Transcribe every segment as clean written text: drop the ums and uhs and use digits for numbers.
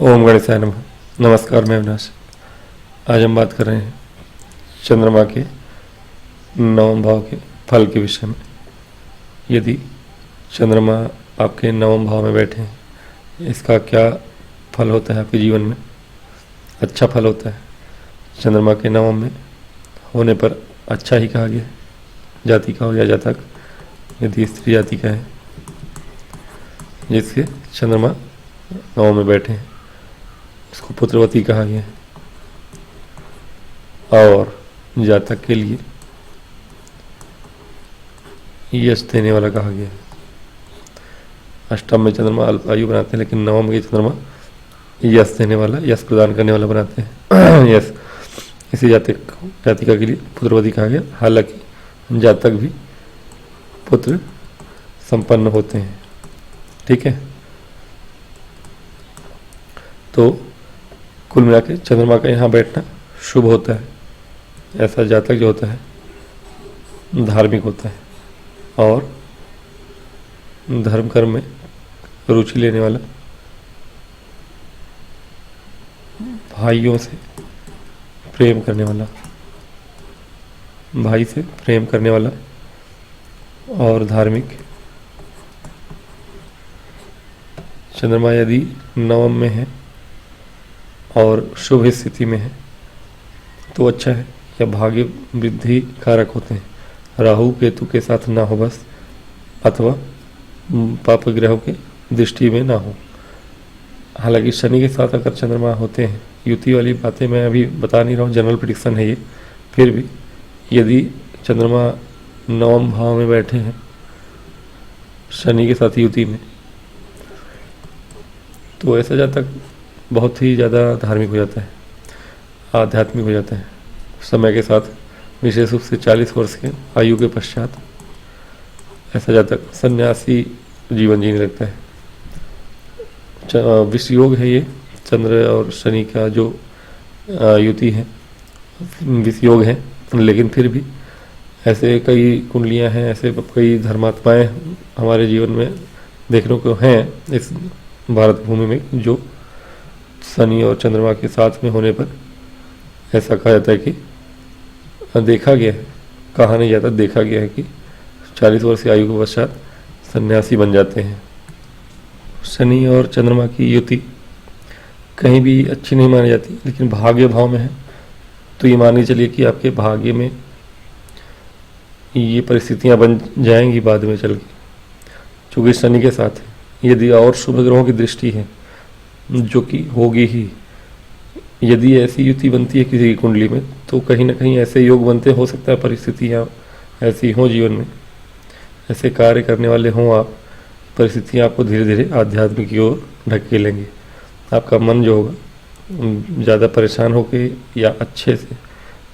ओम गणेशाय नमः। नमस्कार, मैं अविनाश। आज हम बात कर रहे हैं चंद्रमा के नवम भाव के फल के विषय में। यदि चंद्रमा आपके नवम भाव में बैठे हैं, इसका क्या फल होता है आपके जीवन में? अच्छा फल होता है। चंद्रमा के नवम में होने पर अच्छा ही कहा गया है, जाति का हो या जातक। यदि स्त्री जाति का है जिसके चंद्रमा नवम में बैठे हैं, उसको पुत्रवती कहा गया है। और जातक के लिए यश देने वाला कहा गया है। अष्टम में चंद्रमा अल्पायु बनाते हैं, लेकिन नवम के चंद्रमा यश देने वाला, यश प्रदान करने वाला बनाते हैं। यश इसी जातिका के लिए पुत्रवती कहा गया। हालांकि जातक भी पुत्र संपन्न होते हैं। ठीक है, तो कुल मिला के चंद्रमा का यहाँ बैठना शुभ होता है। ऐसा जातक जो होता है धार्मिक होता है और धर्म कर्म में रुचि लेने वाला, भाइयों से प्रेम करने वाला, भाई से प्रेम करने वाला और धार्मिक। चंद्रमा यदि नवम में है और शुभ स्थिति में है तो अच्छा है, या भाग्य वृद्धि कारक होते हैं। राहु केतु के साथ ना हो बस, अथवा पाप ग्रहों के दृष्टि में ना हो। हालांकि शनि के साथ अगर चंद्रमा होते हैं, युति वाली बातें मैं अभी बता नहीं रहा हूँ, जनरल प्रेडिक्शन है ये। फिर भी यदि चंद्रमा नवम भाव में बैठे हैं शनि के साथ युति में, तो ऐसा जातक बहुत ही ज़्यादा धार्मिक हो जाता है, आध्यात्मिक हो जाता है। समय के साथ, विशेष रूप से 40 वर्ष के आयु के पश्चात ऐसा जातक सन्यासी जीवन जीने लगता है। विषयोग है ये, चंद्र और शनि का जो युति है विषयोग है। लेकिन फिर भी ऐसे कई कुंडलियां हैं, ऐसे कई धर्मात्माएं हमारे जीवन में देखने को हैं इस भारत भूमि में, जो शनि और चंद्रमा के साथ में होने पर ऐसा कहा जाता है कि देखा गया है, कहा नहीं जाता, देखा गया है कि 40 वर्ष की आयु के पश्चात सन्यासी बन जाते हैं। शनि और चंद्रमा की युति कहीं भी अच्छी नहीं मानी जाती, लेकिन भाग्य भाव में है तो ये मानी चलिए कि आपके भाग्य में ये परिस्थितियां बन जाएंगी बाद में चल के, चूँकि शनि के साथ है। यदि और शुभ ग्रहों की दृष्टि है, जो कि होगी ही, यदि ऐसी युति बनती है किसी की कुंडली में, तो कहीं ना कहीं ऐसे योग बनते, हो सकता है परिस्थितियाँ ऐसी हों जीवन में, ऐसे कार्य करने वाले हों आप, परिस्थितियाँ आपको धीरे धीरे आध्यात्मिक की ओर ढकेलेंगे। आपका मन जो होगा ज़्यादा परेशान होके या अच्छे से,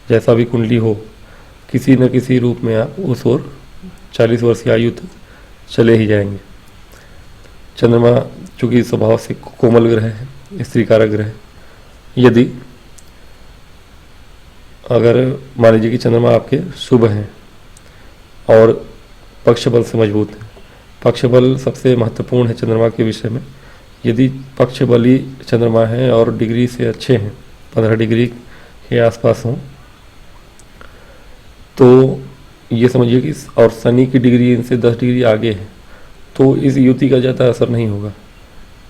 जैसा भी कुंडली हो, किसी न किसी रूप में आप उस ओर 40 वर्ष की आयु तक चले ही जाएंगे। चंद्रमा चूँकि स्वभाव से कोमल ग्रह है, स्त्री कारक ग्रह है। यदि अगर मान लीजिए कि चंद्रमा आपके शुभ हैं और पक्ष बल से मजबूत है, पक्ष बल सबसे महत्वपूर्ण है चंद्रमा के विषय में। यदि पक्ष बली चंद्रमा है और डिग्री से अच्छे हैं, 15 डिग्री के आसपास हों, तो ये समझिए कि, और शनि की डिग्री इनसे 10 डिग्री आगे है, तो इस युति का ज़्यादा असर नहीं होगा।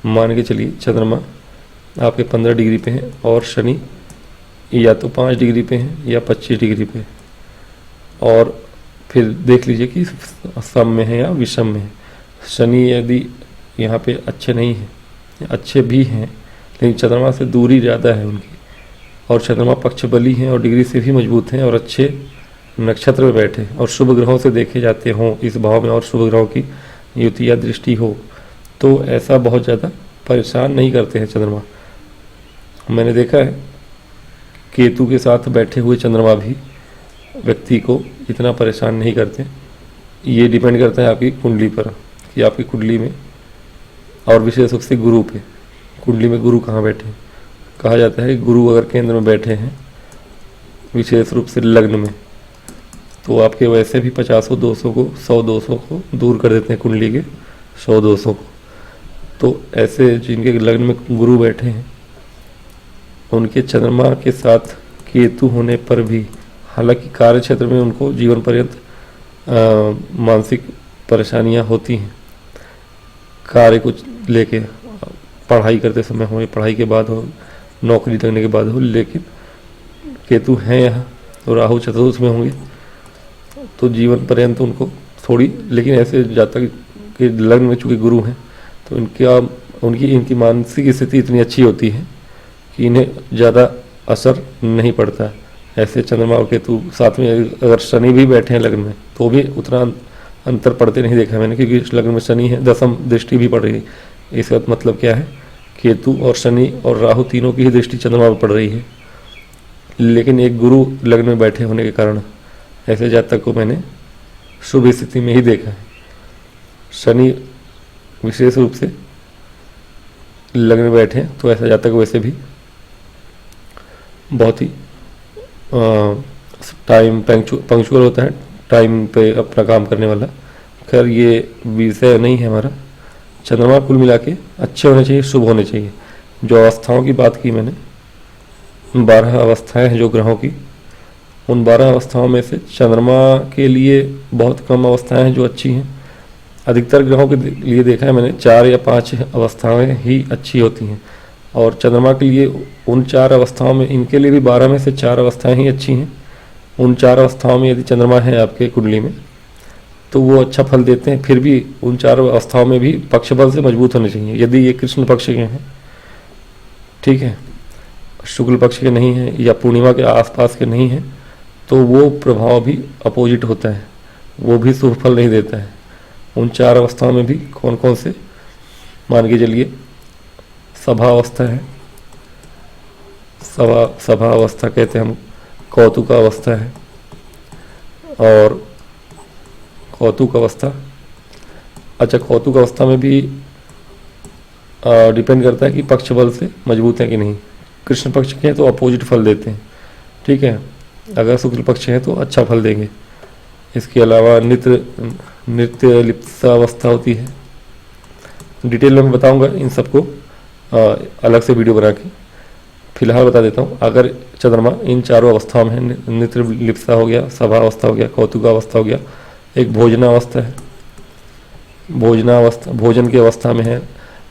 मान के चलिए चंद्रमा आपके 15 डिग्री पे हैं और शनि या तो 5 डिग्री पे हैं या 25 डिग्री पे, और फिर देख लीजिए कि सम में है या विषम में है। शनि यदि यहाँ पे अच्छे नहीं हैं, अच्छे भी हैं लेकिन चंद्रमा से दूरी ज़्यादा है उनकी, और चंद्रमा पक्ष बली हैं और डिग्री से भी मजबूत हैं और अच्छे नक्षत्र में बैठे और शुभ ग्रहों से देखे जाते हों इस भाव में, और शुभ ग्रहों की युति या दृष्टि हो, तो ऐसा बहुत ज़्यादा परेशान नहीं करते हैं चंद्रमा। मैंने देखा है केतु के साथ बैठे हुए चंद्रमा भी व्यक्ति को इतना परेशान नहीं करते। ये डिपेंड करता है आपकी कुंडली पर, कि आपकी कुंडली में, और विशेष रूप से गुरु पे, कुंडली में गुरु कहाँ बैठे हैं। कहा जाता है गुरु अगर केंद्र में बैठे हैं, विशेष रूप से लग्न में, तो आपके वैसे भी 50 दोषों को, 100 दोषों को दूर कर देते हैं कुंडली के 100 दोषों को। तो ऐसे जिनके लग्न में गुरु बैठे हैं, उनके चंद्रमा के साथ केतु होने पर भी हालांकि कार्य क्षेत्र में उनको जीवन पर्यंत मानसिक परेशानियां होती हैं, कार्य को लेके, पढ़ाई करते समय हो या पढ़ाई के बाद हो, नौकरी लगने के बाद हो, लेकिन केतु हैं यहाँ तो राहु चतुर्थ में होंगे तो जीवन पर्यंत उनको थोड़ी, लेकिन ऐसे जातक के लग्न में चूँकि गुरु हैं तो इनकी मानसिक स्थिति इतनी अच्छी होती है कि इन्हें ज़्यादा असर नहीं पड़ता। ऐसे चंद्रमा और केतु साथ में अगर शनि भी बैठे हैं लग्न में तो भी उतना अंतर पड़ते नहीं देखा मैंने, क्योंकि इस लग्न में शनि है, दसम दृष्टि भी पड़ रही है। इसका मतलब क्या है, केतु और शनि और राहु तीनों की ही दृष्टि चंद्रमा पर पड़ रही है, लेकिन एक गुरु लग्न में बैठे होने के कारण ऐसे जातक को मैंने शुभ स्थिति में ही देखा है। शनि विशेष रूप से लग्न में बैठे तो ऐसा जातक वैसे भी बहुत ही टाइम पंक्चुअल होता है, टाइम पे अपना काम करने वाला। खैर ये विषय नहीं है हमारा। चंद्रमा कुल मिला के अच्छे होने चाहिए, शुभ होने चाहिए। जो अवस्थाओं की बात की मैंने, 12 अवस्थाएं हैं जो ग्रहों की, उन 12 अवस्थाओं में से चंद्रमा के लिए बहुत कम अवस्थाएं हैं जो अच्छी हैं। अधिकतर ग्रहों के लिए देखा है मैंने 4 या 5 अवस्थाएं ही अच्छी होती हैं, और चंद्रमा के लिए उन 4 अवस्थाओं में, इनके लिए भी 12 में से 4 अवस्थाएं ही अच्छी हैं। उन 4 अवस्थाओं में यदि चंद्रमा है आपके कुंडली में तो वो अच्छा फल देते हैं। फिर भी उन 4 अवस्थाओं में भी पक्ष बल से मजबूत होने चाहिए। यदि ये कृष्ण पक्ष के हैं, ठीक है, शुक्ल पक्ष के नहीं हैं या पूर्णिमा के आसपास के नहीं हैं, तो वो प्रभाव भी अपोजिट होता है, वो भी शुभ फल नहीं देता है। उन 4 अवस्थाओं में भी कौन कौन से मान के चलिए, सभा अवस्था है, सभा अवस्था कहते हैं हम, कौतुक अवस्था है, और कौतुक अवस्था, अच्छा कौतुक अवस्था में भी डिपेंड करता है कि पक्ष बल से मजबूत है कि नहीं। कृष्ण पक्ष के हैं तो अपोजिट फल देते हैं, ठीक है, अगर शुक्ल पक्ष है तो अच्छा फल देंगे। इसके अलावा नृत्य लिप्सा अवस्था होती है, डिटेल में मैं बताऊंगा इन सबको अलग से वीडियो बना के। फिलहाल बता देता हूँ, अगर चंद्रमा इन 4 अवस्थाओं में है, नृत्य लिप्सा हो गया, सभा अवस्था हो गया, कौतुक अवस्था हो गया, एक भोजनावस्था है, भोजनावस्था भोजन की अवस्था में है,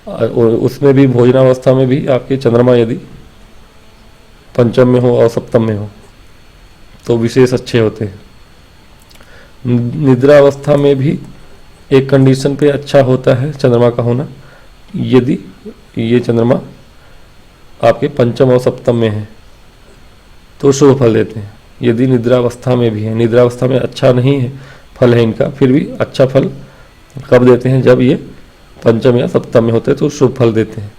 और उसमें भी भोजनावस्था में भी आपके चंद्रमा यदि पंचम में हो और सप्तम में हो तो विशेष अच्छे होते हैं। निद्रा अवस्था में भी एक कंडीशन पे अच्छा होता है चंद्रमा का होना, यदि ये चंद्रमा आपके पंचम और सप्तम में है तो शुभ फल देते हैं। यदि निद्रावस्था में भी है, निद्रावस्था में अच्छा नहीं है फल है इनका, फिर भी अच्छा फल कब देते हैं, जब ये पंचम या सप्तम में होते हैं तो शुभ फल देते हैं।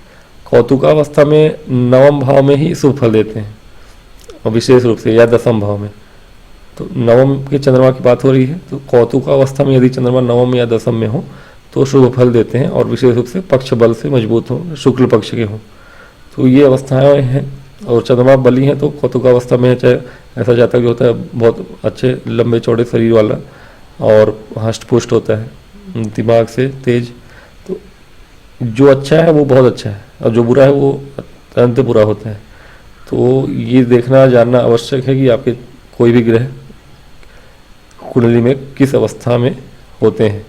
कौतुकावस्था में 9वें भाव में ही शुभ फल देते हैं, और विशेष रूप से, या 10वें भाव में। तो 9वें के चंद्रमा की बात हो रही है, तो कौतुकावस्था में यदि चंद्रमा 9वें या 10वें में हो तो शुभ फल देते हैं, और विशेष रूप से पक्ष बल से मजबूत हो, शुक्ल पक्ष के हों। तो ये अवस्थाएं हैं, और चंद्रमा बली हैं तो कौतुकावस्था में चाहे ऐसा जातक होता है बहुत अच्छे लंबे चौड़े शरीर वाला और हष्ट पुष्ट होता है, दिमाग से तेज, तो जो अच्छा है वो बहुत अच्छा है, और जो बुरा है वो अत्यंत बुरा होता है। तो ये देखना जानना आवश्यक है कि आपके कोई भी ग्रह कुंडली में किस अवस्था में होते हैं।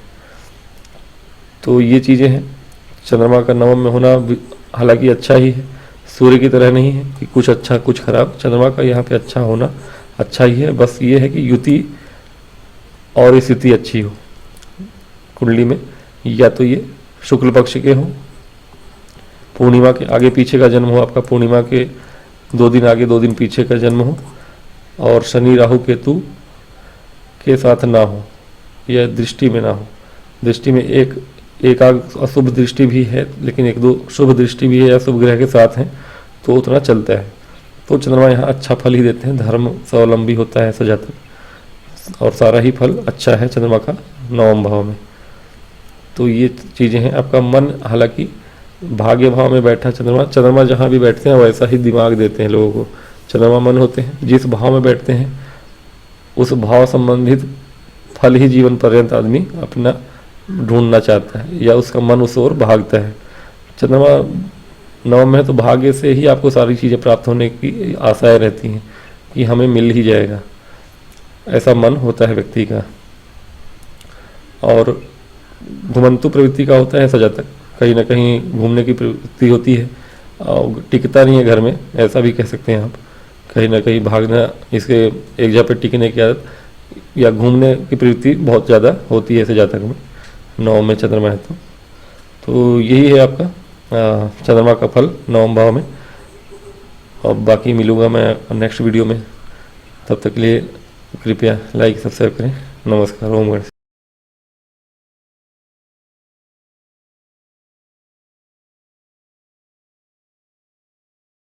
तो ये चीज़ें हैं। चंद्रमा का 9वें में होना हालांकि अच्छा ही है, सूर्य की तरह नहीं है कि कुछ अच्छा कुछ खराब। चंद्रमा का यहाँ पे अच्छा होना अच्छा ही है, बस ये है कि युति और स्थिति अच्छी हो कुंडली में, या तो ये शुक्ल पक्ष के हो, पूर्णिमा के आगे पीछे का जन्म हो, आपका पूर्णिमा के 2 दिन आगे 2 दिन पीछे का जन्म हो, और शनि राहु केतु के साथ ना हो, या दृष्टि में ना हो। दृष्टि में एक आध अशुभ दृष्टि भी है, लेकिन 1-2 शुभ दृष्टि भी है या शुभ ग्रह के साथ हैं तो उतना चलता है। तो चंद्रमा यहाँ अच्छा फल ही देते हैं, धर्म स्वावलंबी होता है सजातक, और सारा ही फल अच्छा है चंद्रमा का 9वें भाव में। तो ये चीज़ें हैं। आपका मन, हालांकि भाग्य भाव में बैठा चंद्रमा जहाँ भी बैठते हैं वैसा ही दिमाग देते हैं लोगों को। चंद्रमा मन होते हैं, जिस भाव में बैठते हैं उस भाव संबंधित फल ही जीवन पर्यंत आदमी अपना ढूंढना चाहता है, या उसका मन उस ओर भागता है। चंद्रमा नवम में है तो भाग्य से ही आपको सारी चीज़ें प्राप्त होने की आशाएं रहती हैं कि हमें मिल ही जाएगा, ऐसा मन होता है व्यक्ति का। और घुमंतु प्रवृत्ति का होता है सजातक, कहीं ना कहीं घूमने की प्रवृत्ति होती है और टिकता नहीं है घर में, ऐसा भी कह सकते हैं आप। कहीं ना कहीं भागना, इसके एक जगह पर टिकने की आदत या घूमने की प्रवृत्ति बहुत ज़्यादा होती है ऐसे जातक में, नवम में चंद्रमा है तो यही है आपका चंद्रमा का फल नवम भाव में। और बाकी मिलूँगा मैं नेक्स्ट वीडियो में, तब तक के लिए कृपया लाइक सब्सक्राइब करें। नमस्कार, ओम गणेश।